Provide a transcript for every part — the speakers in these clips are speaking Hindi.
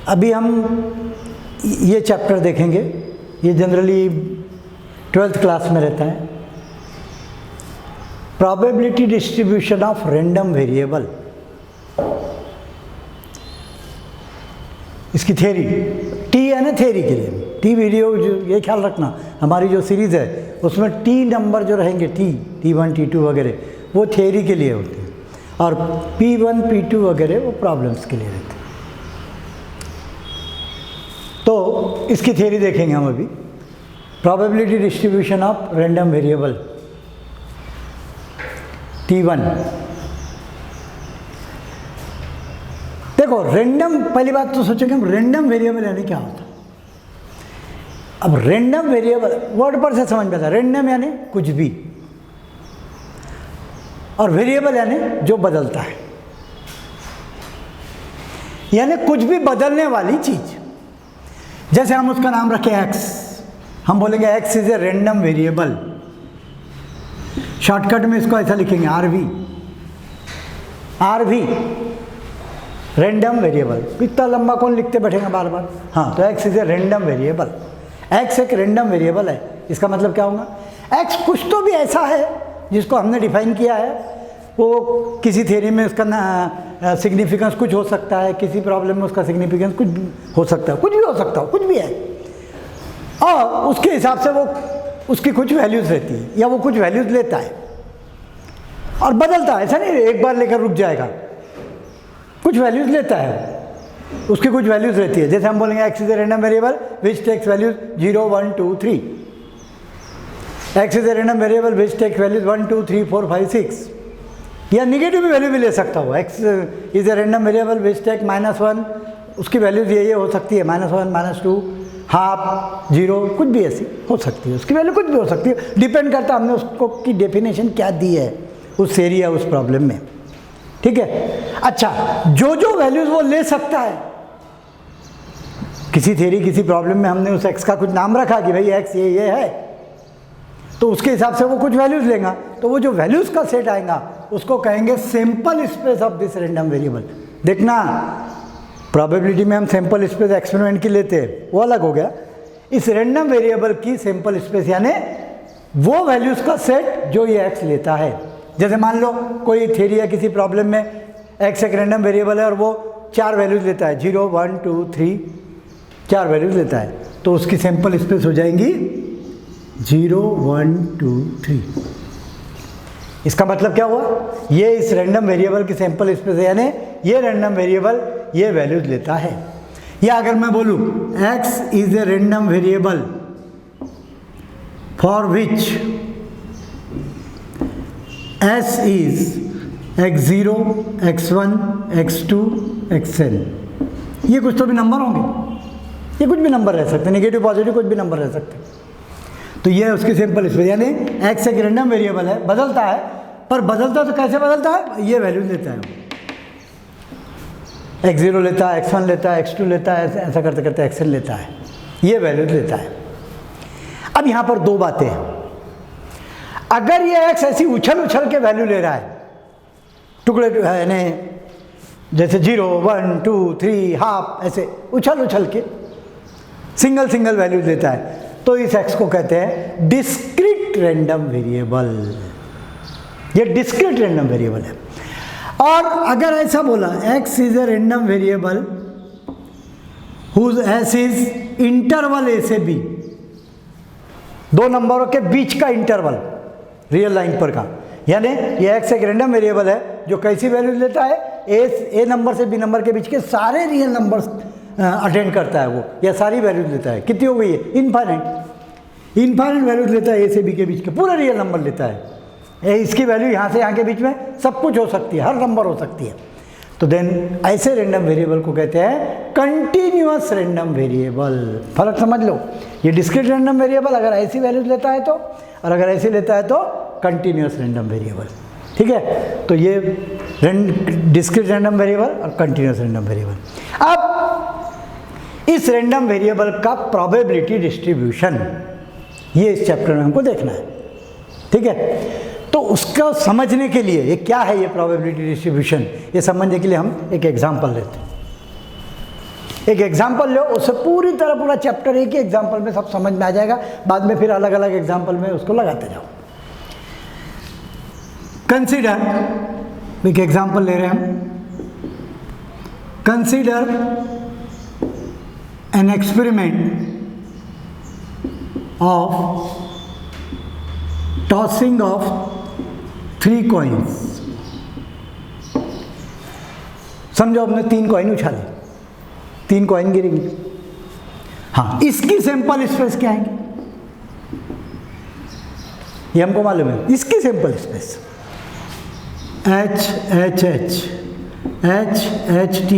अभी हम ये चैप्टर देखेंगे, ये जनरली 12th क्लास में रहता है, probability distribution of random variable. इसकी थ्योरी, टी है ना थ्योरी के लिए, टी वीडियो जो ये ख्याल रखना, हमारी जो सीरीज़ है उसमें टी नंबर जो रहेंगे, T1 T2 वगैरह, वो थ्योरी के लिए होते हैं, और P1 P2 वगैरह वो प्रॉब्लम्स के लिए रहते हैं। तो इसकी थ्योरी देखेंगे हम अभी, probability distribution of random variable T1। देखो रैंडम, पहली बात तो सोचेंगे हम रैंडम वेरिएबल यानी क्या होता है। अब रैंडम वेरिएबल वर्ड पर से समझ में आता है, रैंडम यानी कुछ भी, और वेरिएबल यानी जो बदलता है, यानी कुछ भी बदलने वाली चीज। जैसे हम उसका नाम रखें x, हम बोलेंगे x is a random variable, shortcut में इसको ऐसा लिखेंगे RV रैंडम वेरिएबल। इतना लंबा कौन लिखते बैठेगा बार बार। हाँ, तो x is a random variable, x एक रैंडम वेरिएबल है। इसका मतलब क्या होगा, x कुछ तो भी ऐसा है जिसको हमने डिफाइन किया है, वो किसी थ्योरी में उसका सिग्निफिकेंस कुछ हो सकता है, किसी प्रॉब्लम में उसका सिग्निफिकेंस कुछ हो सकता है, कुछ भी हो सकता है, कुछ भी है, और उसके हिसाब से वो उसकी कुछ वैल्यूज़ रहती है, या वो कुछ वैल्यूज़ लेता है और बदलता है। ऐसा नहीं एक बार लेकर रुक जाएगा, कुछ वैल्यूज़ लेता है, उसकी कुछ वैल्यूज़ रहती है। जैसे हम बोलेंगे x is a random variable which takes values 0 1 2 3, x is a random variable which takes values 1 2 3 4 5 6, या निगेटिव वैल्यू भी ले सकता हो। x is a random variable which take -1, उसकी वैल्यूज ये हो सकती है, -1 -2 हाफ 0, कुछ भी ऐसी हो सकती है, उसकी वैल्यू कुछ भी हो सकती है, डिपेंड करता है हमने उसको की डेफिनेशन क्या दी है उस एरिया उस प्रॉब्लम में। ठीक है, अच्छा, जो जो वैल्यूज वो ले सकता है, किसी थ्योरी किसी प्रॉब्लम में हमने उस x का कुछ नाम रखा कि भाई x ये है, तो उसके हिसाब से वो कुछ वैल्यूज लेगा, तो वो जो वैल्यूज का सेट आएगा उसको कहेंगे sample space of this random variable. देखना, प्रोबेबिलिटी में हम सैंपल स्पेस एक्सपेरिमेंट की लेते हैं, वो अलग हो गया। इस रैंडम वेरिएबल की सैंपल स्पेस यानी वो वैल्यूज का सेट जो ये x लेता है। जैसे मान लो कोई थ्योरी है किसी प्रॉब्लम में, x एक रैंडम वेरिएबल है और वो 4 वैल्यूज लेता है, 0 1 2 3, 4 वैल्यूज लेता है, तो उसकी सैंपल स्पेस हो जाएंगी 0 1 2 3। इसका मतलब क्या हुआ, ये इस रैंडम वेरिएबल की सैंपल स्पेस है, यानी ये रैंडम वेरिएबल ये वैल्यूज लेता है। या अगर मैं बोलूँ x is a random variable for which s is x0 x1 x2 xn, ये कुछ तो भी नंबर होंगे, ये कुछ भी नंबर रह सकते हैं, नेगेटिव पॉजिटिव कुछ भी नंबर रह सकते हैं। तो ये है उसकी सिंपल स्पेस, यानी x एक रैंडम वेरिएबल है, बदलता है, पर बदलता तो कैसे बदलता है, ये वैल्यू लेता है, x0 लेता है, x1 लेता है, x2 लेता है, ऐसा करते करते xn लेता है, ये वैल्यू लेता है। अब यहाँ पर दो बातें हैं, अगर ये x ऐसी उछल उछल के वैल्यू ले रहा है, टुकड़े यानी जैसे 0 1 2 3 हाफ, ऐसे उछल उछल के सिंगल सिंगल वैल्यू देता है, तो इस x को कहते हैं डिस्क्रीट रैंडम वेरिएबल। ये डिस्क्रीट रैंडम वेरिएबल है। और अगर ऐसा बोला x is a random variable whose s is interval a से b, दो नंबरों के बीच का इंटरवल रियल लाइन पर का, यानी ये x एक रैंडम वेरिएबल है जो कैसी वैल्यू लेता है, a नंबर से b नंबर के बीच के सारे रियल नंबर्स अटेंड करता है वो, या सारी वैल्यूज लेता है। कितनी हो गई है, इनफाइनाइट वैल्यूज लेता है, ए से बी के बीच के पूरे रियल नंबर लेता है। इसकी वैल्यू यहाँ से यहाँ के बीच में सब कुछ हो सकती है, हर नंबर हो सकती है। तो देन ऐसे रैंडम वेरिएबल को कहते हैं कंटिन्यूअस रैंडम वेरिएबल। फर्क समझ लो, ये डिस्क्रीट रैंडम वेरिएबल अगर ऐसी वैल्यूज लेता है तो, और अगर ऐसी लेता है तो कंटिन्यूअस रैंडम वेरिएबल। ठीक है, तो ये डिस्क्रीट रैंडम वेरिएबल और कंटिन्यूअस रैंडम वेरिएबल। अब इस रैंडम वेरिएबल का प्रोबेबिलिटी डिस्ट्रीब्यूशन, ये इस चैप्टर में हमको देखना है। ठीक है, तो उसको समझने के लिए ये क्या है, ये प्रोबेबिलिटी डिस्ट्रीब्यूशन, ये समझने के लिए हम एक एग्जांपल लेते हैं। एक एग्जाम्पल लो, उससे पूरी तरह पूरा चैप्टर एक ही एग्जाम्पल में सब समझ में आ जाएगा, बाद में फिर अलग अलग एग्जाम्पल में उसको लगाते जाओ। कंसीडर, एक एग्जाम्पल ले रहे हैं हम, consider an experiment of tossing of 3 coins. समझो आपने 3 कॉइन उछाले, 3 कॉइन गिरेंगे। हाँ, इसकी सैंपल स्पेस क्या आएंगे ये हमको मालूम है। इसकी sample space H H H H H T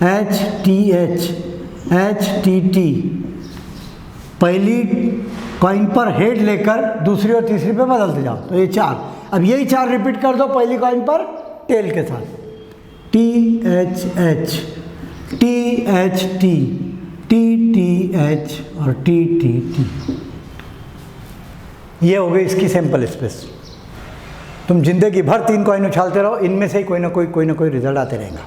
H T H H T T। पहली कॉइन पर हेड लेकर दूसरी और तीसरी पे बदलते जाओ, तो ये 4। अब यही 4 रिपीट कर दो पहली कॉइन पर टेल के साथ, T H H T H T T T H और T T T। ये हो गई इसकी सैंपल स्पेस। तुम जिंदगी भर 3 कॉइन उछालते रहो, इनमें से ही कोई ना कोई रिजल्ट आते रहेगा।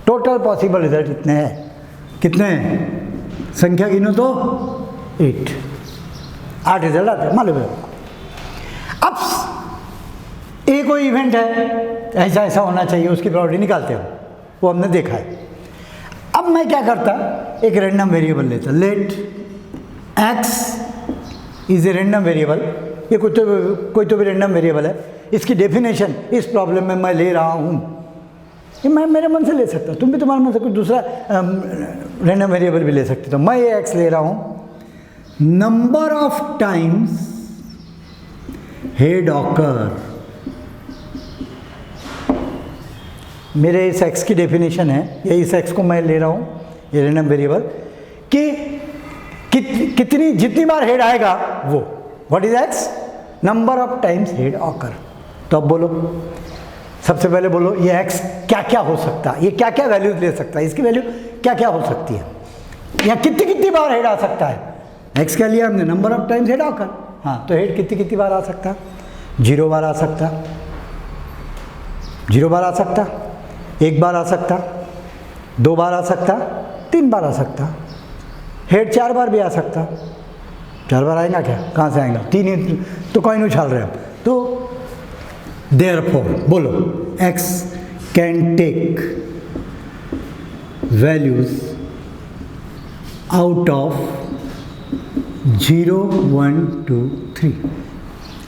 टोटल पॉसिबल रिजल्ट इतने हैं, कितने हैं संख्या गिनो तो 8 रिजल्ट आते हैं, मालूम है। अब एक कोई इवेंट है, ऐसा ऐसा होना चाहिए, उसकी प्रॉपर्टी निकालते हो, वो हमने देखा है। अब मैं क्या करता, एक रैंडम वेरिएबल लेता, let x is a random variable. ये कोई तो भी रैंडम वेरिएबल है। इसकी डेफिनेशन इस प्रॉब्लम में मैं ले रहा हूँ, ये मैं मेरे मन से ले सकता, तुम भी तुम्हारे मन से कुछ दूसरा रैंडम वेरिएबल भी ले सकते। तो मैं ये x ले रहा हूँ, number of times head occur. मेरे इस x की डेफिनेशन है, ये इस x को मैं ले रहा हूँ, ये रैंडम वेरिएबल, कि कितनी जितनी बार हेड आएगा वो, what is x, number of times head occur. तो अब बोलो, सबसे पहले बोलो ये x क्या क्या हो सकता है, ये क्या क्या वैल्यूज ले सकता है, इसकी वैल्यू क्या क्या हो सकती है, या कितनी बार हेड आ सकता है। x क्या लिया हमने, number of times head occur. हाँ, तो हेड कितनी बार आ सकता है, 0 बार आ सकता, 0 बार आ सकता, 1 बार आ सकता, 2 बार आ सकता, 3 बार आ सकता। हेड 4 बार भी आ सकता। 4 बार आएगा क्या, कहाँ से आएगा, 3 ही तो कॉइन उछाल रहे हो। तो देयरफॉर बोलो x can take values out of 0 1 2 3।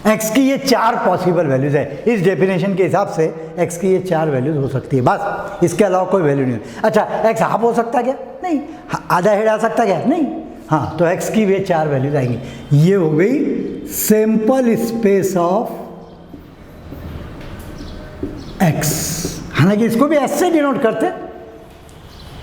x की ये 4 पॉसिबल वैल्यूज है। इस डेफिनेशन के हिसाब से x की ये 4 वैल्यूज हो सकती है, बस इसके अलावा कोई वैल्यू नहीं है। अच्छा, x हाफ हो सकता क्या, नहीं। आधा हेड आ सकता क्या, नहीं। हाँ, तो x की वे 4 वैल्यूज आएंगी। ये हो गई सैंपल स्पेस ऑफ x। हालांकि इसको भी ऐसे डिनोट करते,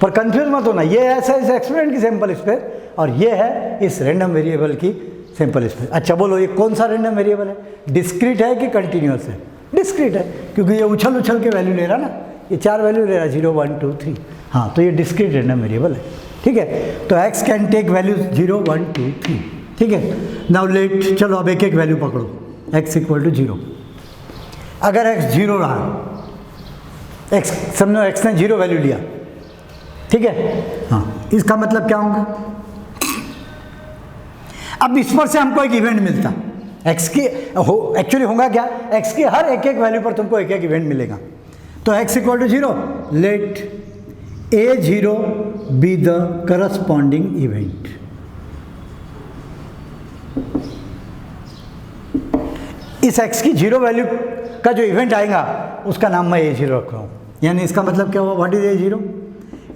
पर कंफ्यूज मत होना, ये ऐसा इस एक्सपेरिमेंट की सैंपल स्पेस और ये है इस रैंडम वेरिएबल की सैंपल स्पेस। अच्छा बोलो, ये कौन सा रैंडम वेरिएबल है, डिस्क्रीट है कि कंटिन्यूअस है, डिस्क्रीट है, क्योंकि ये उछल के वैल्यू ले रहा ना, ये 4 वैल्यू ले रहा, 0 1 2 3। हाँ, तो ये डिस्क्रीट रैंडम वेरिएबल है, ठीक है। तो x कैन टेक वैल्यूज 0 1 2 3, ठीक है। नाउ लेट, चलो अब एक वैल्यू पकड़ो, x इक्वल टू 0। अगर x 0 रहा, x समझो x ने 0 वैल्यू लिया, ठीक है। हाँ, इसका मतलब क्या होगा, अब इस पर से हमको एक इवेंट मिलता, x की एक्चुअली होगा क्या, x की हर एक वैल्यू पर तुमको एक इवेंट मिलेगा। तो x equal to 0, let A0 be the corresponding event. इस x की 0 वैल्यू का जो इवेंट आएगा उसका नाम मैं A0 रख रहा हूँ। यानी इसका मतलब क्या हुआ, what is A0,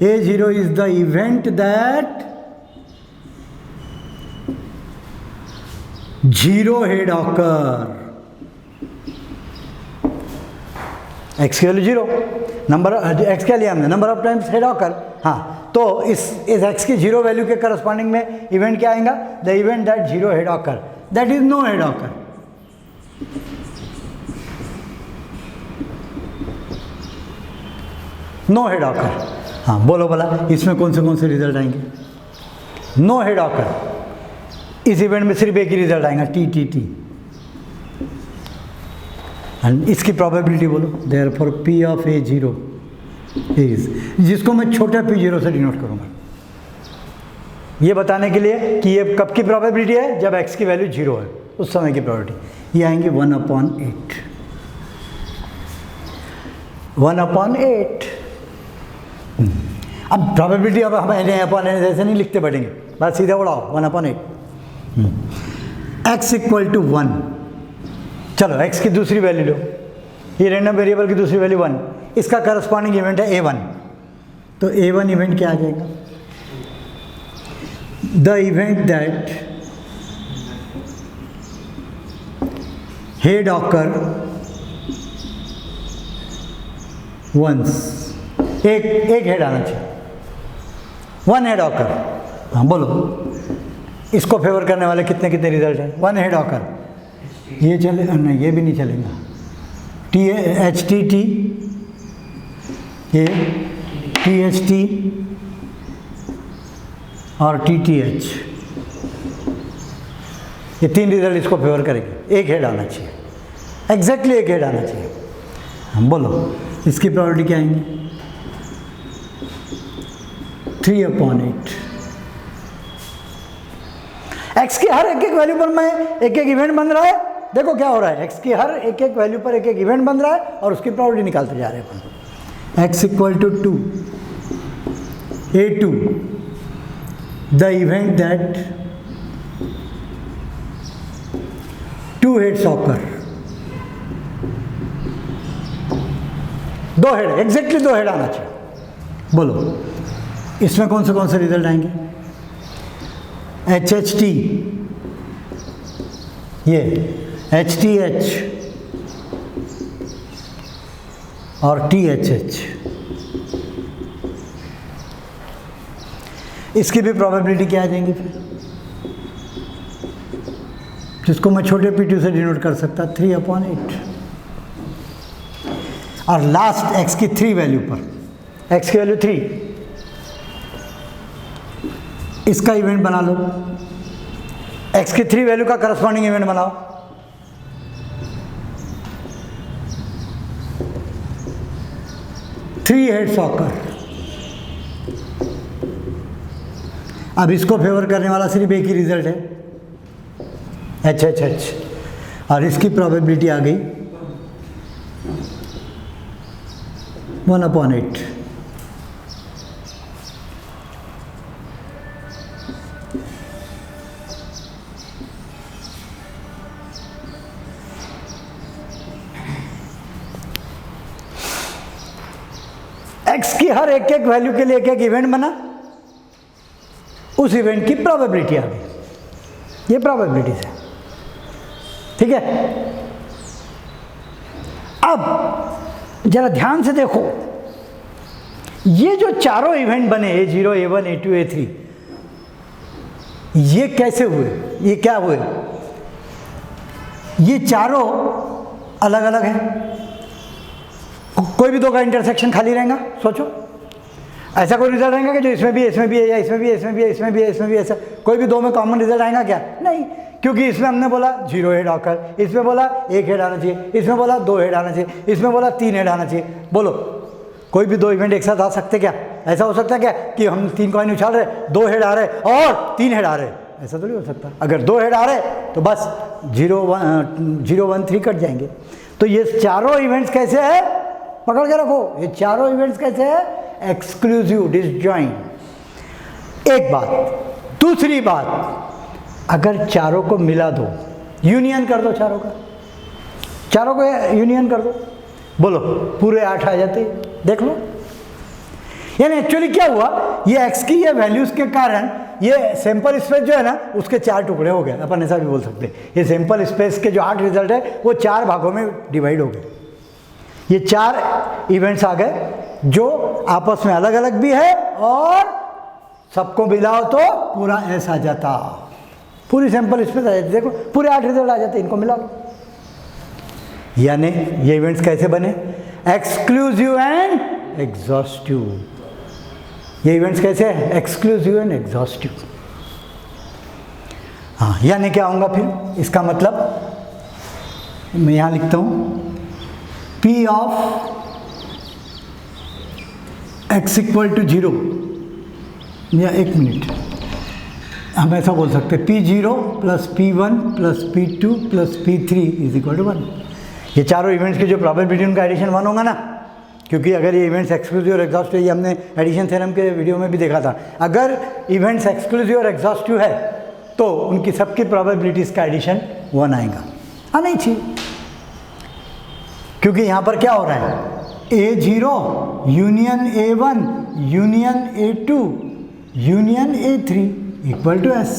A0 is the event that 0 head occur. x की वैल्यू 0, नंबर x क्या लिया हमने, number of times head occur. हाँ, तो इस x की 0 वैल्यू के करस्पॉन्डिंग में इवेंट क्या आएगा, the event that 0 head occur, that is no head occur. No head occur. हाँ बोलो भला, इसमें कौन से रिजल्ट आएंगे, नो हेड ऑकर। इस इवेंट में सिर्फ एक ही रिजल्ट आएगा, टी टी टी। एंड इसकी प्रोबेबिलिटी बोलो, therefore P of A0 is, जिसको मैं छोटे p0 से डिनोट करूंगा, ये बताने के लिए कि ये कब की प्रोबेबिलिटी है, जब x की वैल्यू 0 है, उस समय की प्रोबेबिलिटी। ये आएंगे 1/8, 1/8। अब प्रोबेबिलिटी अब हम n/n ऐसे नहीं लिखते बैठेंगे, बात सीधा उड़ाओ, 1/8। x = 1। चलो x की दूसरी वैल्यू लो, ये रैंडम वेरिएबल की दूसरी वैल्यू 1, इसका करस्पॉन्डिंग इवेंट है a1, तो a1 इवेंट क्या आ जाएगा? The event that head occur once, एक हेड आना चाहिए, 1 हेड ऑकर। हाँ बोलो, इसको फेवर करने वाले कितने कितने रिजल्ट हैं? 1 हेड ऑकर, ये चले नहीं, ये भी नहीं चलेगा। THT, ये THT और TTH, ये 3 रिजल्ट इसको फेवर करेंगे। एक हेड आना चाहिए, एग्जैक्टली एक हेड आना चाहिए। हम बोलो इसकी प्रोबेबिलिटी क्या आएंगी? 3/8। x की हर एक वैल्यू पर मैं एक एक इवेंट बन रहा है। देखो क्या हो रहा है, x की हर एक वैल्यू पर एक इवेंट बन रहा है और उसकी प्रोबेबिलिटी निकालते जा रहे हैं अपन। x = 2, A2, the event that 2 heads occur, 2 head, exactly 2 head आना चाहिए। बोलो इसमें कौन से रिजल्ट आएंगे? HHT, ये HTH और THH, इसकी भी प्रोबेबिलिटी क्या आ जाएंगी फिर, जिसको मैं छोटे p2 से डिनोट कर सकता, 3/8। और लास्ट x की 3 वैल्यू पर, x की वैल्यू 3, इसका इवेंट बना लो, x की 3 वैल्यू का करस्पॉन्डिंग इवेंट बनाओ। Three heads occur. अब इसको फेवर करने वाला सिर्फ एक ही रिजल्ट है, HHH, और इसकी प्रोबेबिलिटी आ गई 1/8। x की हर एक वैल्यू के लिए एक इवेंट बना, उस इवेंट की प्रोबेबिलिटी आ गई। ये प्रोबेबिलिटीज है, ठीक है। अब जरा ध्यान से देखो, ये जो चारों इवेंट बने A0, A1, A2, A3, ये कैसे हुए? ये क्या हुए? ये चारों अलग अलग हैं। कोई भी दो का इंटरसेक्शन खाली रहेगा, सोचो ऐसा कोई रिजल्ट आएगा कि जो इसमें भी है, इसमें भी है, या इसमें भी है, इसमें भी है, इसमें भी है, इसमें भी है, ऐसा कोई भी दो में कॉमन रिजल्ट आएगा क्या? नहीं, क्योंकि इसमें हमने बोला 0 हेड ऑकर, इसमें बोला 1 हेड आना चाहिए, इसमें बोला 2 हेड आना चाहिए, इसमें बोला 3 हेड आना चाहिए। बोलो कोई भी दो इवेंट एक साथ आ सकते क्या? ऐसा हो सकता है क्या कि हम 3 कॉइन उछाल रहे, 2 हेड आ रहे और 3 हेड आ रहे? ऐसा तो नहीं हो सकता। अगर 2 हेड आ रहे तो बस 0, 1, 3 कट जाएंगे। तो ये चारों इवेंट्स कैसे है, पकड़ के रखो, ये चारों इवेंट्स कैसे है? Exclusive, disjoint. एक बात। दूसरी बात, अगर चारों को मिला दो, यूनियन कर दो, चारों को यूनियन कर दो, बोलो पूरे 8 आ जाते, देख लो। यानी एक्चुअली क्या हुआ, ये x की ये वैल्यूज के कारण ये सैंपल स्पेस जो है ना, उसके 4 टुकड़े हो गए, अपन ऐसा भी बोल सकते हैं। ये सैंपल स्पेस के जो 8 रिजल्ट है वो 4 भागों में डिवाइड हो गए। ये 4 इवेंट्स आ गए जो आपस में अलग अलग भी है और सबको मिलाओ तो पूरा S आ जाता, पूरी सैंपल स्पेस आ जाती। देखो पूरे 8 रिजल्ट आ जाते, इनको मिला लो। यानी ये इवेंट्स कैसे बने? Exclusive and exhaustive. ये इवेंट्स कैसे हैं? Exclusive and exhaustive. हाँ, यानी क्या होगा फिर? इसका मतलब मैं यहाँ लिखता हूँ, P ऑफ x = 0, या 1 मिनट, हम ऐसा बोल सकते हैं P0 plus P1 plus P2 plus P3 is equal to 1। ये चारों इवेंट्स की जो प्रोबेबिलिटी उनका एडिशन 1 होगा ना, क्योंकि अगर ये इवेंट्स एक्सक्लूसिव और एग्जॉस्टिव, ये हमने एडिशन थ्योरम के वीडियो में भी देखा था, अगर इवेंट्स एक्सक्लूसिव और एग्जॉस्टिव है तो उनकी सबकी प्रोबेबिलिटीज़ का एडिशन 1 आएगा, आना ही चाहिए। क्योंकि यहाँ पर क्या हो रहा है, A0 union A1 union A2 union A3 equal to S।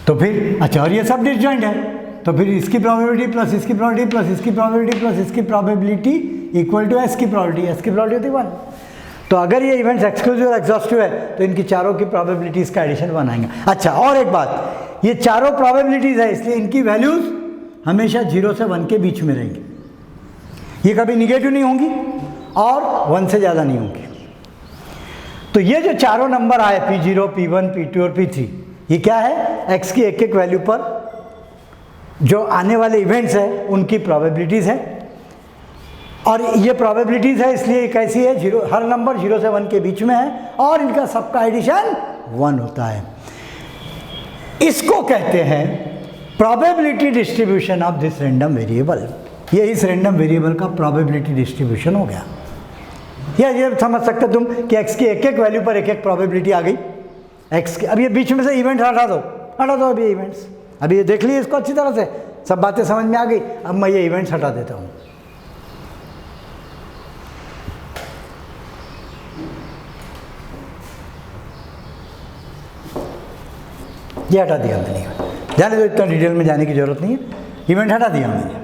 तो फिर अच्छा, और ये सब डिसजॉइंट है, तो फिर इसकी प्रोबेबिलिटी प्लस इसकी प्रोबेबिलिटी प्लस इसकी प्रोबेबिलिटी प्लस इसकी प्रोबेबिलिटी इक्वल टू S की प्रोबेबिलिटी, S की प्रोबेबिलिटी होती है 1। तो अगर ये इवेंट्स एक्सक्लूसिव और एग्जॉस्टिव है तो इनकी चारों की प्रोबेबिलिटीज़ का एडिशन 1 आएगा। अच्छा, और एक बात, ये चारों प्रोबेबिलिटीज़ है इसलिए इनकी वैल्यूज़ हमेशा 0 से 1 के बीच में रहेंगी, ये कभी निगेटिव नहीं होंगी और 1 से ज़्यादा नहीं होंगी। तो ये जो चारों नंबर आए P0, P1, P2 और P3, ये क्या है, x की एक एक वैल्यू पर जो आने वाले इवेंट्स हैं उनकी प्रोबेबिलिटीज़ है। और ये प्रोबेबिलिटीज़ है इसलिए कैसी है, जीरो, हर नंबर 0 से 1 के बीच में है और इनका सबका एडिशन 1 होता है। इसको कहते हैं probability distribution of this random variable. ये इस रैंडम वेरिएबल का प्रोबेबिलिटी डिस्ट्रीब्यूशन हो गया। या ये समझ सकते तुम कि x की एक एक वैल्यू पर एक एक प्रोबेबिलिटी आ गई x की। अब ये बीच में से इवेंट हटा दो अभी ये इवेंट्स, अभी ये देख लिए इसको अच्छी तरह से, सब बातें समझ में आ गई। अब मैं ये इवेंट्स हटा देता हूँ, ये हटा दिया मैंने, जाने दो, इतना डिटेल में जाने की ज़रूरत नहीं है, इवेंट हटा दिया मैंने।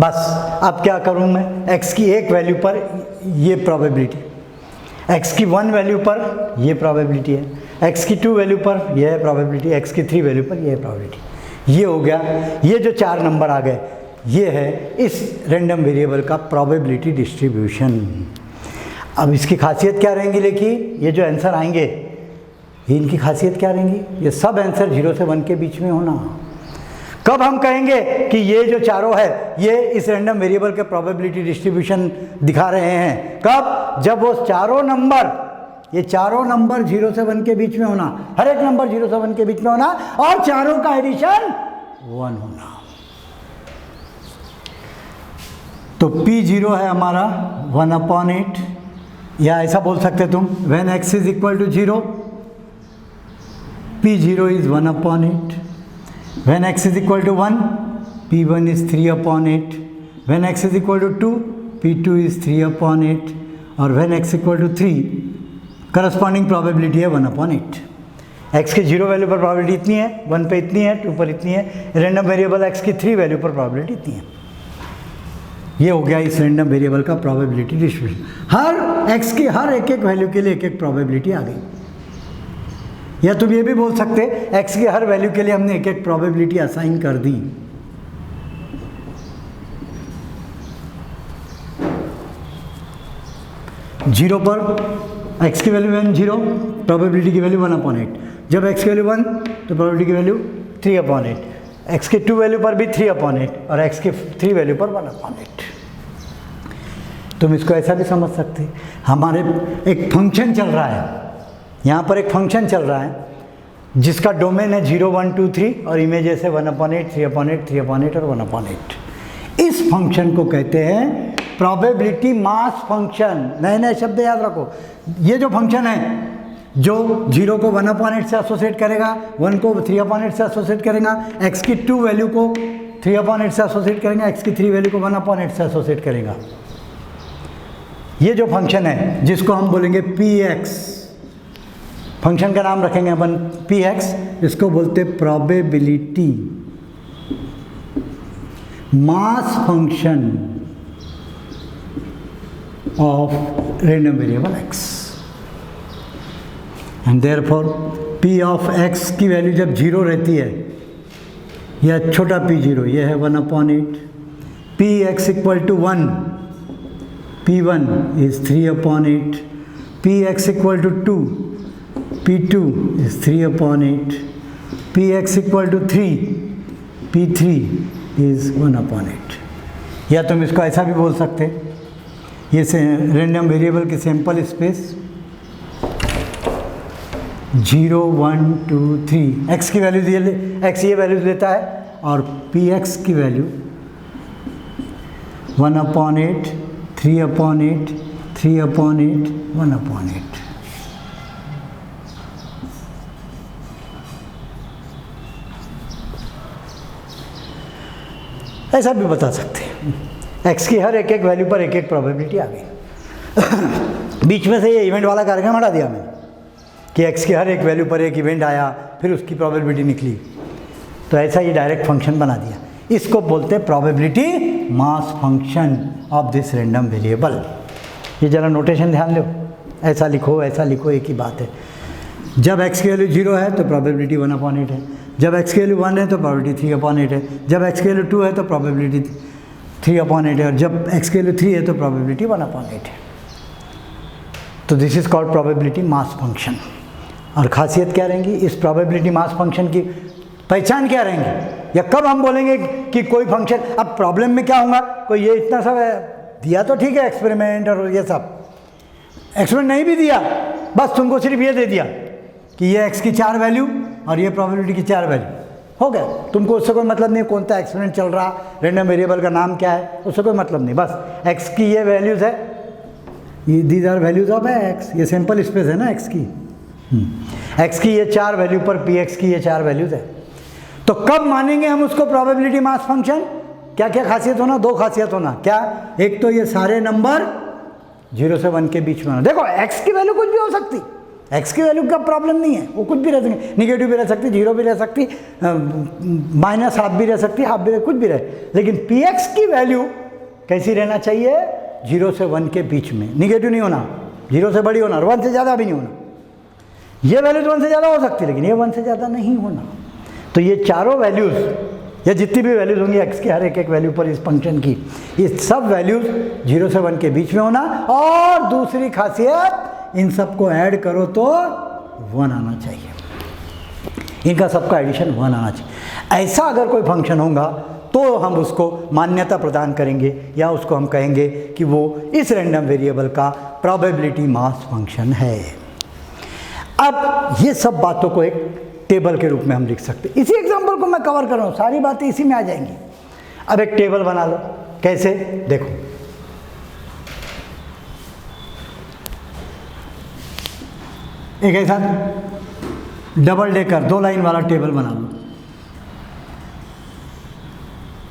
बस अब क्या करूं मैं, x की एक वैल्यू पर ये प्रोबेबिलिटी, x की 1 वैल्यू पर ये प्रोबेबिलिटी है, x की 2 वैल्यू पर यह है प्रोबेबिलिटी, x की 3 वैल्यू पर यह है प्रोबेबिलिटी। ये हो गया, ये जो 4 नंबर आ गए ये है इस रैंडम वेरिएबल का प्रोबेबिलिटी डिस्ट्रीब्यूशन। अब इसकी खासियत क्या रहेंगी, देखिए ये जो आंसर आएंगे इनकी खासियत क्या रहेंगी, ये सब आंसर 0 से 1 के बीच में होना। कब हम कहेंगे कि ये जो चारों है ये इस रैंडम वेरिएबल के प्रोबेबिलिटी डिस्ट्रीब्यूशन दिखा रहे हैं, कब, जब वो चारों नंबर, ये चारों नंबर 0 से 1 के बीच में होना, हर एक नंबर 0 से 1 के बीच में होना और चारों का एडिशन 1 होना। तो P0 है हमारा 1/8, या ऐसा बोल सकते तुम, when x is equal to 0 P0 is 1/8, when x is equal to 1 P1 is 3/8, when x is equal to 2 P2 is 3/8 और when x equal to 3 corresponding probability है 1/8। x की 0 वैल्यू पर प्रोबेबिलिटी इतनी है, 1 पे इतनी है, 2 पर इतनी है, रैंडम वेरिएबल x की 3 वैल्यू पर प्रोबेबिलिटी इतनी है। ये हो गया इस रैंडम वेरिएबल का प्रोबेबिलिटी डिस्ट्रीब्यूशन। हर x की हर एक एक वैल्यू के लिए एक एक प्रोबेबिलिटी आ गई। या तुम ये भी बोल सकते x की हर वैल्यू के लिए हमने एक एक प्रोबेबिलिटी असाइन कर दी। जीरो पर x की वैल्यू 1 0, प्रोबेबिलिटी की वैल्यू 1/8। जब x की वैल्यू 1 तो प्रोबेबिलिटी की वैल्यू 3/8, x की 2 वैल्यू पर भी 3/8 और x की 3 वैल्यू पर 1/8। तुम इसको ऐसा भी समझ सकते, हमारे एक फंक्शन चल रहा है, यहाँ पर एक फंक्शन चल रहा है जिसका डोमेन है 0 1 2 3 और इमेजेस है 1/8 3/8 3/8 और 1/8। इस फंक्शन को कहते हैं प्रोबेबिलिटी मास फंक्शन। नए नए शब्द याद रखो। ये जो फंक्शन है जो 0 को 1/8 से एसोसिएट करेगा, 1 को 3/8 से एसोसिएट करेगा, x की 2 वैल्यू को 3/8 से एसोसिएट करेगा, x की 3 वैल्यू को 1/8 से एसोसिएट करेगा। ये जो फंक्शन है जिसको हम बोलेंगे px, फंक्शन का नाम रखेंगे अपन px, इसको बोलते probability mass function of random variable x। And therefore p of x की वैल्यू जब 0 रहती है, या छोटा p0, यह है 1/8, px equal to 1, p1 is 3/8, px equal to 2, P2 is 3/8, Px equal to 3, P3 is 1/8। या तुम इसको ऐसा भी बोल सकते, ये रैंडम वेरिएबल की सैंपल स्पेस 0 1 2 3 x की वैल्यूज ये x ये वैल्यूज लेता है और पी एक्स की वैल्यू 1/8 3/8 3/8 1/8। ऐसा भी बता सकते हैं x की हर एक एक वैल्यू पर एक एक प्रोबेबिलिटी आ गई। बीच में से ये इवेंट वाला कार्यक्रम हटा दिया मैंने कि x की हर एक वैल्यू पर एक इवेंट आया फिर उसकी प्रोबेबिलिटी निकली, तो ऐसा ये डायरेक्ट फंक्शन बना दिया। इसको बोलते हैं probability mass function of this random variable. ये जरा नोटेशन ध्यान लो, ऐसा लिखो एक ही बात है। जब x की वैल्यू 0 है तो प्रोबेबिलिटी 1/8 है, जब x की वैल्यू 1 है तो प्रोबेबिलिटी 3/8 है, जब x की वैल्यू 2 है तो प्रोबेबिलिटी 3/8 है, और जब x की वैल्यू 3 है तो प्रोबेबिलिटी 1/8 है। तो this is called probability mass function. और खासियत क्या रहेंगी इस प्रोबेबिलिटी मास फंक्शन की, पहचान क्या रहेंगी, या कब हम बोलेंगे कि कोई फंक्शन, अब प्रॉब्लम में क्या होगा, कोई ये इतना सब दिया तो ठीक है एक्सपेरिमेंट और ये सब, एक्सपेरिमेंट नहीं भी दिया, बस तुमको सिर्फ ये दे दिया कि ये x की 4 वैल्यू और ये प्रोबेबिलिटी की 4 वैल्यू, हो गया। तुमको उससे कोई मतलब नहीं कौन सा एक्सपेरिमेंट चल रहा, रैंडम वेरिएबल का नाम क्या है, उससे कोई मतलब नहीं, बस x की ये वैल्यूज़ है, ये these are values of x, ये सैम्पल स्पेस है ना x की। x की ये 4 वैल्यू पर px की ये 4 वैल्यूज है। तो कब मानेंगे हम उसको प्रोबेबिलिटी मास फंक्शन, क्या क्या खासियत होना, 2 खासियत होना, क्या, एक तो ये सारे नंबर 0 से 1 के बीच में होना। देखो x की वैल्यू कुछ भी हो सकती, x की वैल्यू का प्रॉब्लम नहीं है, वो कुछ भी रह सकती, निगेटिव भी रह सकती, 0 भी रह सकती, माइनस हाफ भी रह सकती, हाफ भी रह, कुछ भी रहे, लेकिन px की वैल्यू कैसी रहना चाहिए, 0 से 1 के बीच में, निगेटिव नहीं होना, 0 से बड़ी होना और 1 से ज़्यादा भी नहीं होना। ये वैल्यू तो 1 से ज़्यादा हो सकती है लेकिन ये 1 से ज़्यादा नहीं होना। तो ये चारों वैल्यूज़ या जितनी भी वैल्यूज़ होंगी x के हर एक एक वैल्यू पर इस फंक्शन की, ये सब वैल्यूज़ 0 से 1 के बीच में होना, और दूसरी खासियत इन सबको ऐड करो तो 1 आना चाहिए, इनका सबका एडिशन 1 आना चाहिए। ऐसा अगर कोई फंक्शन होगा तो हम उसको मान्यता प्रदान करेंगे या उसको हम कहेंगे कि वो इस रैंडम वेरिएबल का प्रोबेबिलिटी मास फंक्शन है। अब ये सब बातों को एक टेबल के रूप में हम लिख सकते हैं। इसी एग्जांपल को मैं कवर कर रहा हूँ, सारी बातें इसी में आ जाएंगी। अब एक टेबल बना लो, कैसे, देखो एक ऐसा डबल डेकर 2 लाइन वाला टेबल बना लो।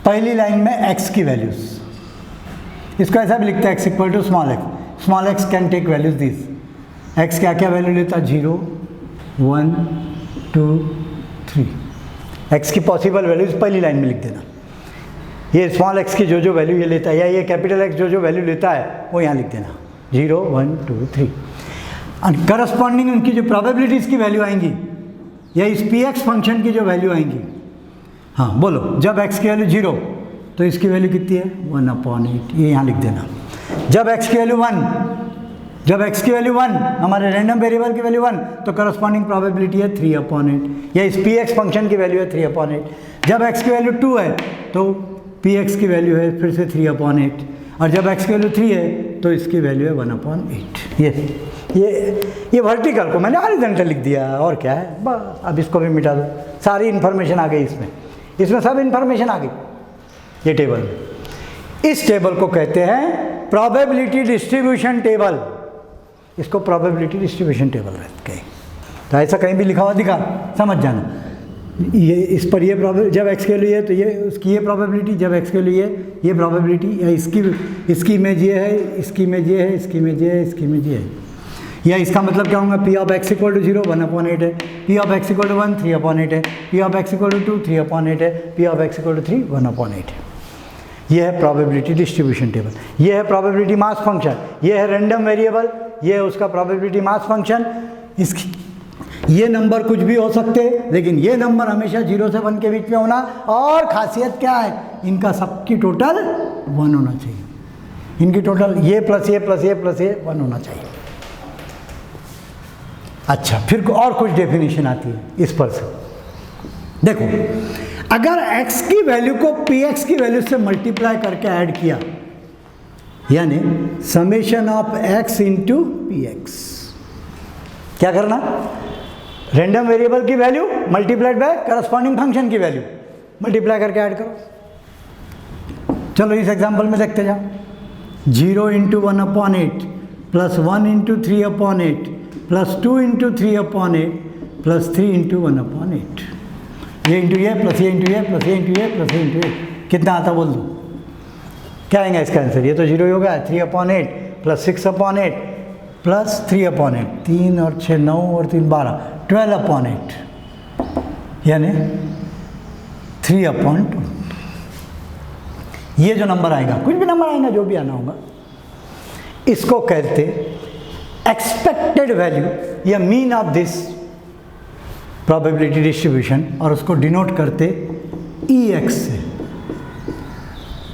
पहली लाइन में x की वैल्यूज, इसको ऐसा भी लिखते हैं x equal to small x can take values this. x क्या क्या वैल्यू लेता है, 0 1 2 3। x की पॉसिबल वैल्यूज पहली लाइन में लिख देना। ये स्मॉल x की जो जो वैल्यू ये लेता है, या ये कैपिटल X जो जो वैल्यू लेता है वो यहाँ लिख देना, 0 1 2 3। और करस्पॉन्डिंग उनकी जो प्रोबेबिलिटीज़ की वैल्यू आएंगी, या इस px फंक्शन की जो वैल्यू आएंगी, हाँ बोलो, जब x की वैल्यू 0 तो इसकी वैल्यू कितनी है, 1/8, ये यहाँ लिख देना। जब x की वैल्यू 1, जब x की वैल्यू 1, हमारे रैंडम वेरिएबल की वैल्यू 1, तो करस्पॉन्डिंग प्रोबेबिलिटी है 3/8, या इस px फंक्शन की वैल्यू है 3/8। जब x की वैल्यू 2 है तो px की वैल्यू है फिर से 3/8, और जब x की वैल्यू 3 है तो इसकी वैल्यू है 1/8। ये वर्टिकल को मैंने हॉरिजॉन्टल लिख दिया, और क्या है, बस अब इसको भी मिटा दो, सारी इन्फॉर्मेशन आ गई इसमें सब इन्फॉर्मेशन आ गई ये टेबल में। इस टेबल को कहते हैं प्रोबेबिलिटी डिस्ट्रीब्यूशन टेबल, इसको प्रोबेबिलिटी डिस्ट्रीब्यूशन टेबल कहते हैं। तो ऐसा कहीं भी लिखा हुआ दिखा, समझ जाना, ये इस पर ये जब x के लिए तो ये उसकी ये प्रोबेबिलिटी, जब x के लिए ये प्रोबेबिलिटी, या इसकी इमेज ये है, इसकी इमेज ये है, इसकी इमेज ये है, इसकी इमेज ये है, या इसका मतलब क्या होगा, p of x equal to 0 1/8 है, p of x equal to 1 3/8 है, p of x equal to 2 3/8 है, p of x equal to 3 1/8 है। ये है प्रोबेबिलिटी डिस्ट्रीब्यूशन टेबल, ये है प्रोबेबिलिटी मास फंक्शन, ये है रैंडम वेरिएबल, ये है उसका प्रोबेबिलिटी मास फंक्शन। इसकी ये नंबर कुछ भी हो सकते हैं, लेकिन ये नंबर हमेशा 0 से 1 के बीच में होना, और खासियत क्या है, इनका सबकी टोटल 1 होना चाहिए, इनकी टोटल ये प्लस ये प्लस ये प्लस ये 1 होना चाहिए। अच्छा, फिर और कुछ डेफिनेशन आती है इस पर से, देखो, अगर x की वैल्यू को px की वैल्यू से मल्टीप्लाई करके ऐड किया, यानी summation of x into px, क्या करना, रैंडम वेरिएबल की value multiplied by corresponding function की वैल्यू, मल्टीप्लाई करके ऐड करो। चलो इस एग्जांपल में देखते जाओ। 0 into 1/8 plus 1 into 3/8 plus 2 into 3/8 plus 3 into 1/8, ये इंटू ये प्लस ये इंटू ये प्लस ये इंटू ये प्लस ये इंटू ये, कितना आता बोल दो, क्या आएगा इसका आंसर? ये तो 0 ही होगा। 3/8 प्लस 6/8 प्लस 3/8, 3 और 6 9 और 3 12, 12/8 यानी 3/2। ये जो नंबर आएगा, कुछ भी नंबर आएगा, जो भी आना होगा, इसको कहते एक्सपेक्टेड वैल्यू या mean of this probability distribution, और उसको डिनोट करते EX से।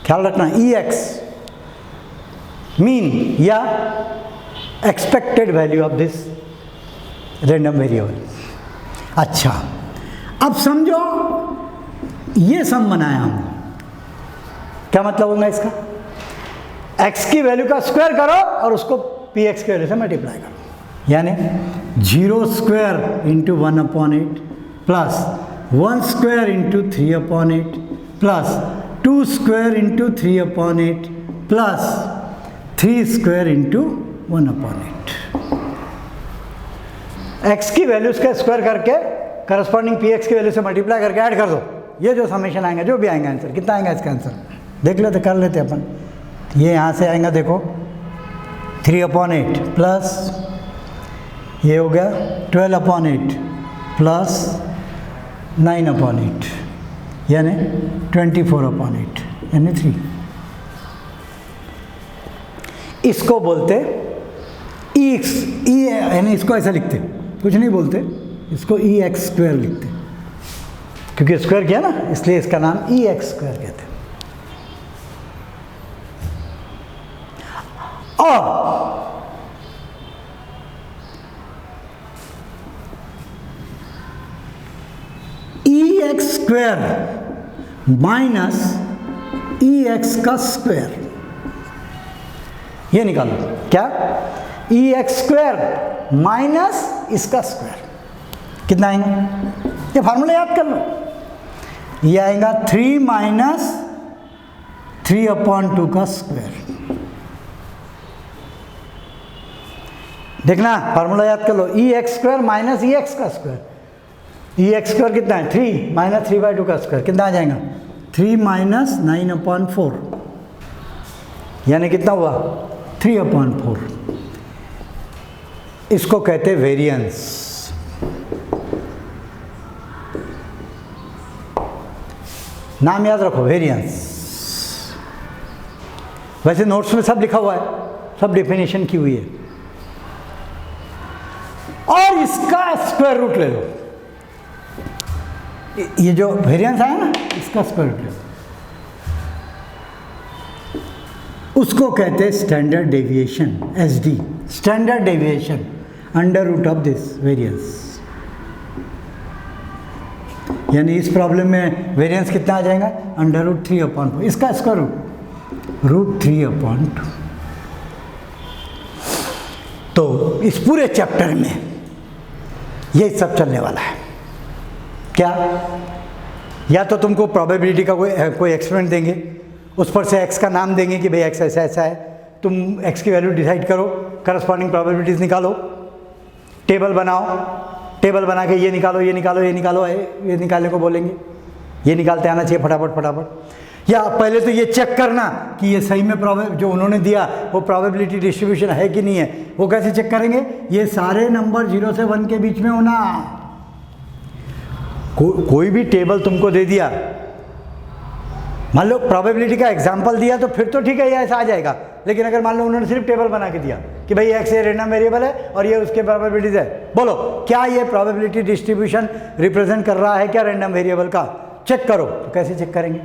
ख्याल रखना, EX मीन या expected value of this random variable. अच्छा, अब समझो ये सम बनाया हमने, क्या मतलब होगा इसका? x की वैल्यू का स्क्वायर करो और उसको px की वैल्यू से मल्टीप्लाई करो, यानी 0 square into 1/8 plus 1 square into 3/8 plus 2 square into 3/8 plus 3 square into 1/8। x की वैल्यूज का स्क्वायर करके करस्पॉन्डिंग px की वैल्यू से मल्टीप्लाई करके ऐड कर दो, ये जो समेशन आएगा, जो भी आएगा आंसर, कितना आएगा इसका आंसर देख लेते, कर लेते अपन। ये यहाँ से आएगा, देखो 3/8 प्लस ये हो गया 12/8 प्लस 9/8 यानी 24/8 यानी 3। इसको बोलते EX, यानी इसको ऐसा लिखते, कुछ नहीं बोलते, इसको EX स्क्वायर लिखते, क्योंकि स्क्वायर किया ना, इसलिए इसका नाम EX स्क्वायर कहते हैं। और EX स्क्वायर माइनस EX का स्क्वायर, ये निकालो, क्या? EX स्क्वायर माइनस इसका स्क्वायर, कितना आएगा? ये फार्मूला याद कर लो, ये आएगा 3 माइनस 3/2 का स्क्वायर। देखना, फार्मूला याद कर लो, EX स्क्वायर माइनस EX का स्क्वायर। EX स्क्वायर कितना है? 3 माइनस 3/2 का स्क्वायर, कितना आ जाएगा? 3 माइनस 9/4 यानी कितना हुआ? 3/4। इसको कहते हैं वेरिएंस। नाम याद रखो, वेरिएंस। वैसे नोट्स में सब लिखा हुआ है, सब डेफिनेशन की हुई है। और इसका स्क्वायर रूट ले लो, ये जो वेरिएंस आया ना, इसका स्क्वायर रूट ले लो, उसको कहते हैं standard deviation, SD, standard deviation under root of this variance. यानी इस प्रॉब्लम में वेरिएंस कितना आ जाएगा? अंडर रूट 3/4, इसका स्क्वायर रूट 3/2। तो इस पूरे चैप्टर में ये सब चलने वाला है। क्या? या तो तुमको प्रोबेबिलिटी का कोई एक्सपेरिमेंट देंगे, उस पर से x का नाम देंगे कि भाई x ऐसा ऐसा है, तुम x की वैल्यू डिसाइड करो, करस्पॉन्डिंग प्रोबेबिलिटीज निकालो, टेबल बनाओ, टेबल बना के ये निकालो ये निकालो ये निकालो, ये निकालने को बोलेंगे, ये निकालते आना चाहिए फटाफट फटाफट। या पहले तो ये चेक करना कि ये सही में जो उन्होंने दिया वो प्रोबेबिलिटी डिस्ट्रीब्यूशन है कि नहीं है। वो कैसे चेक करेंगे? ये सारे नंबर 0 से 1 के बीच में होना। कोई भी टेबल तुमको दे दिया, मान लो प्रोबेबिलिटी का एग्जांपल दिया, तो फिर तो ठीक है, ये ऐसा आ जाएगा। लेकिन अगर मान लो उन्होंने सिर्फ टेबल बना के दिया कि भाई x ये रैंडम वेरिएबल है और ये उसके प्रोबेबिलिटीज है, बोलो क्या ये प्रोबेबिलिटी डिस्ट्रीब्यूशन रिप्रेजेंट कर रहा है क्या रैंडम वेरिएबल का? चेक करो। तो कैसे चेक करेंगे?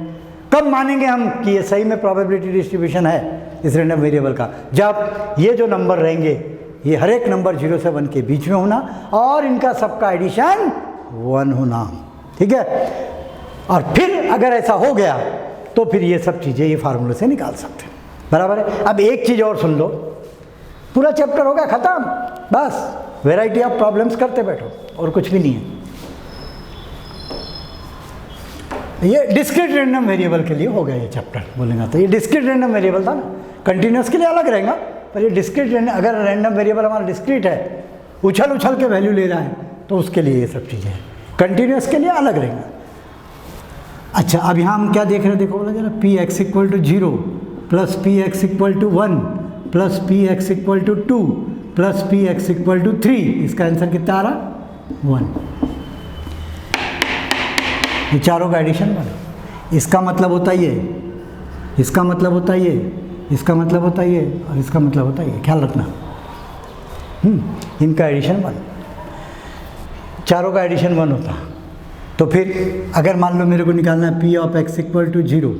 कब मानेंगे हम कि ये सही में प्रोबेबिलिटी डिस्ट्रीब्यूशन है इस रैंडम वेरिएबल का? जब ये जो नंबर रहेंगे, ये हर एक नंबर 0 से 1 के बीच में होना और इनका सबका एडिशन 1 होना, ठीक है। और फिर अगर ऐसा हो गया तो फिर ये सब चीज़ें ये फार्मूले से निकाल सकते हैं, बराबर है। अब एक चीज़ और सुन लो, पूरा चैप्टर होगा ख़त्म, बस वैरायटी ऑफ प्रॉब्लम्स करते बैठो और कुछ भी नहीं है। ये डिस्क्रीट रैंडम वेरिएबल के लिए हो गया ये चैप्टर बोलेगा तो। ये डिस्क्रीट रैंडम वेरिएबल था ना, कंटिन्यूस के लिए अलग रहेगा, पर ये डिस्क्रीट रैंडम, अगर रैंडम वेरिएबल हमारा डिस्क्रीट है, उछल उछल के वैल्यू ले रहा है, तो उसके लिए ये सब चीज़ें हैं। कंटिन्यूस के लिए अलग रहेगा। अच्छा, अब यहाँ हम क्या देख रहे हैं, देखो बोला जरा, P X equal to 0 plus P X equal to 1 plus P X equal to 2 plus P X equal to 3, इसका आंसर कितना आ रहा? 1। ये चारों का एडिशन बना। इसका मतलब होता ये, इसका मतलब होता ये, इसका मतलब होता ये, और इसका मतलब होता ये, ख्याल रखना। इनका एडिशन 1, चारों का एडिशन 1 होता। तो फिर अगर मान लो मेरे को निकालना है P of X equal to 0,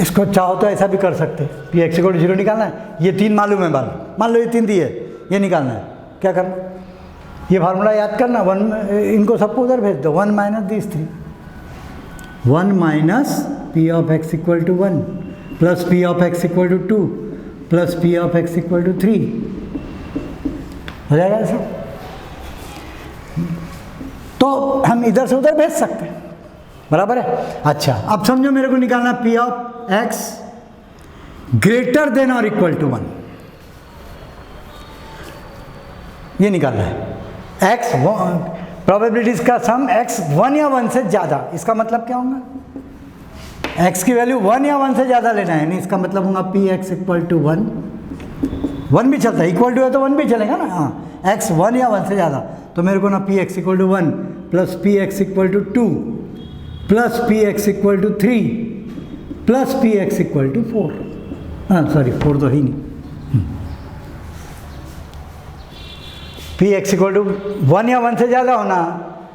इसको चाहो तो ऐसा भी कर सकते, पी एक्स इक्वल टू 0 निकालना है, ये 3 मालूम है, मान लो ये 3 दिए, ये निकालना है, क्या करना, ये फार्मूला याद करना, 1, इनको सबको उधर भेज दो, 1 minus this 3, 1 minus P of X equal to 1 plus P of X equal to 2 plus P of X equal to 3, हो जाएगा ऐसा। तो हम इधर से उधर भेज सकते हैं, बराबर है। अच्छा, अब समझो मेरे को निकालना P of x greater than और इक्वल टू 1, ये निकालना है। एक्स प्रोबेबिलिटीज का सम एक्स 1 या 1 से ज़्यादा, इसका मतलब क्या होगा, एक्स की वैल्यू 1 या 1 से ज़्यादा लेना है, नहीं इसका मतलब होगा पी एक्स इक्वल टू 1, 1 भी चलता है, इक्वल टू है तो 1 भी चलेगा ना। हाँ, एक्स 1 या 1 से ज़्यादा, तो मेरे को ना P X equal to 1 plus P X equal to 2 plus P X equal to 3 plus P X equal to 4, हाँ सॉरी 4 तो ही नहीं, पी एक्स इक्वल टू 1 या 1 से ज़्यादा होना,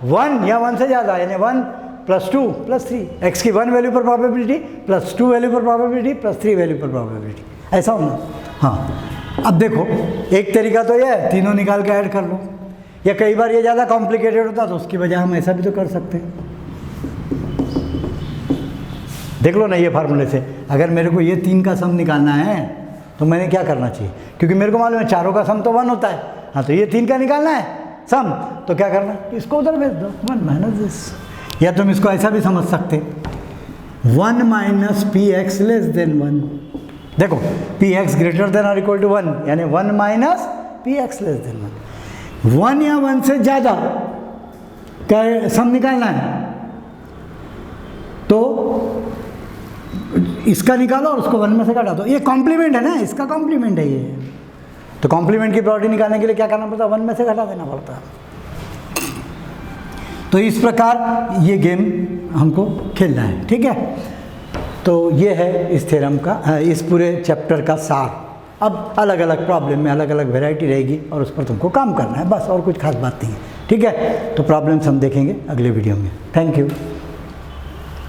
1 या 1 से ज़्यादा, यानी 1 प्लस 2 प्लस 3, एक्स की 1 वैल्यू पर प्रोबेबिलिटी प्लस 2 वैल्यू पर प्रोबेबिलिटी प्लस 3 वैल्यू पर प्रोबेबिलिटी, ऐसा होना। हाँ, अब देखो एक तरीका तो यह है, तीनों निकाल के ऐड कर लो, या कई बार ये ज़्यादा कॉम्प्लिकेटेड होता तो उसकी वजह हम ऐसा भी तो कर सकते हैं। देख लो ना ये फार्मूले से, अगर मेरे को ये 3 का सम निकालना है तो मैंने क्या करना चाहिए, क्योंकि मेरे को मालूम है चारों का सम तो 1 होता है, हाँ तो ये 3 का निकालना है सम, तो क्या करना, इसको उधर भेज दो, 1 माइनस दिस, या तुम इसको ऐसा भी समझ सकते, 1 minus P x less than 1, देखो पी एक्स ग्रेटर देन और इक्वल टू 1, यानी 1 minus P x less than 1, 1 या 1 से ज़्यादा का सम निकालना है, तो इसका निकालो और उसको 1 में से काटा दो, ये कॉम्प्लीमेंट है ना, इसका कॉम्प्लीमेंट है ये, तो कॉम्प्लीमेंट की प्रॉपर्टी निकालने के लिए क्या करना पड़ता है, 1 में से घटा देना पड़ता है। तो इस प्रकार ये गेम हमको खेलना है, ठीक है। तो ये है इस थ्योरम का, इस पूरे चैप्टर का सार। अब अलग अलग प्रॉब्लम में अलग अलग वैरायटी रहेगी और उस पर तुमको काम करना है, बस और कुछ खास बात नहीं है, ठीक है। तो प्रॉब्लम्स हम देखेंगे अगले वीडियो में। Thank you.